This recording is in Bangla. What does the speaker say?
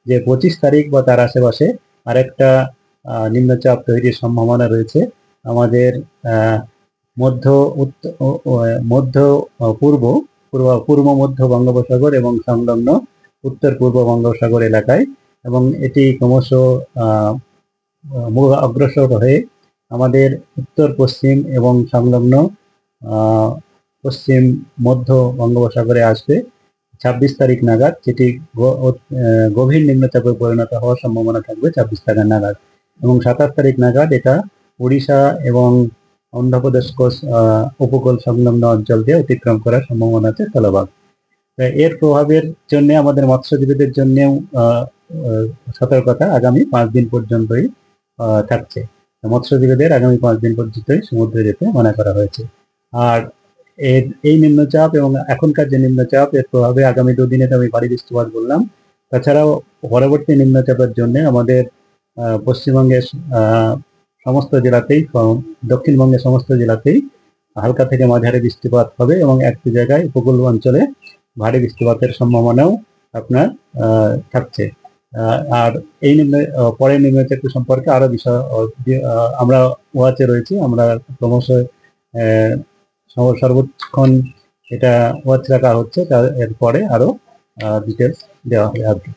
যে 25 তারিখ বা তার আশেপাশে আরেকটা নিম্নচাপ তৈরির সম্ভাবনা রয়েছে আমাদের মধ্য মধ্য পূর্ব পূর্ব মধ্য বঙ্গোপসাগর এবং সংলগ্ন উত্তর পূর্ব বঙ্গোপসাগর এলাকায়, এবং এটি ক্রমশ অগ্রসর হয়ে আমাদের উত্তর পশ্চিম এবং সংলগ্ন পশ্চিম মধ্য বঙ্গোপসাগরে আসবে 26 তারিখ নাগাদ, যেটি গভীর নিম্নচাপে পরিণত হওয়ার সম্ভাবনা থাকবে 26 তারিখ নাগাদ, এবং 27 তারিখ নাগাদ এটা উড়িষ্যা এবং অন্ধ্রপ্রদেশ উপকূল সংলগ্ন অঞ্চল দিয়ে অতিক্রম করার সম্ভাবনা আছে স্থলভাগ। এর প্রভাবের জন্য আমাদের মৎস্যজীবীদের জন্যও সতর্কতা আগামী 5 দিন পর্যন্তই থাকছে। মৎস্যজীবীদের আগামী 5 দিন পর্যন্তই সমুদ্রে যেতে মানা করা হয়েছে। আর এই নিম্নচাপ এবং এখনকার যে নিম্নচাপ, এর প্রভাবে আগামী 2 দিনে তো আমি ভারী বৃষ্টিপাত বললাম, তাছাড়াও পরবর্তী নিম্নচাপের জন্য আমাদের পশ্চিমবঙ্গের সমস্ত জেলাতেই, দক্ষিণবঙ্গের সমস্ত জেলাতেই হালকা থেকে মাঝারি বৃষ্টিপাত হবে, এবং একটি জায়গায় উপকূল অঞ্চলে ভারী বৃষ্টিপাতের সম্ভাবনাও আপনার থাকছে। আর এই পরের নিম্নচাপ সম্পর্কে আরো বিষয় আমরা ওয়াচে রয়েছি, আমরা ক্রমশ সর্বক্ষণ এটা ওয়াচ রাখা হচ্ছে, এরপরে আরো ডিটেলস দেওয়া হবে আর কি।